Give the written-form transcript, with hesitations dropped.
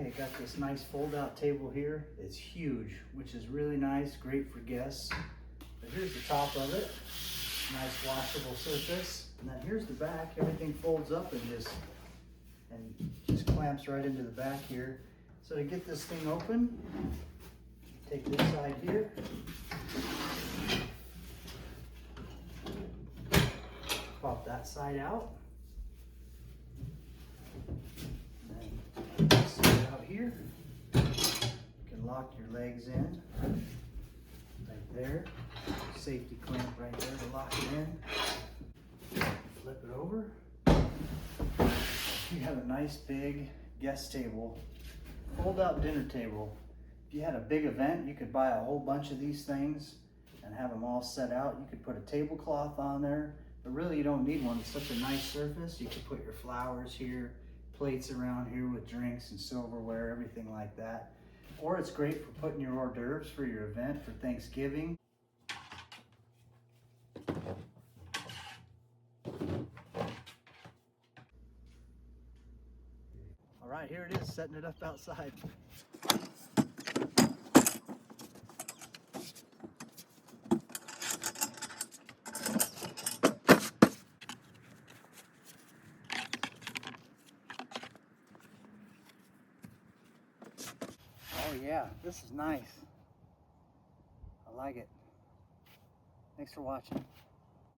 they got this nice fold-out table here. It's huge, which is really nice, great for guests. But here's the top of it, nice washable surface. And then here's the back. Everything folds up and just clamps right into the back here. So to get this thing open, take this side here. Pop that side out. And then this side out here. You can lock your legs in right there. Safety clamp right there to lock it in. Flip it over. You have a nice big guest table, fold out dinner table. If you had a big event, you could buy a whole bunch of these things and have them all set out. You could put a tablecloth on there, but really you don't need one. It's such a nice surface. You could put your flowers here, plates around here with drinks and silverware, everything like that. Or it's great for putting your hors d'oeuvres for your event for Thanksgiving. All right, here it is, setting it up outside. Oh yeah, this is nice. I like it. Thanks for watching.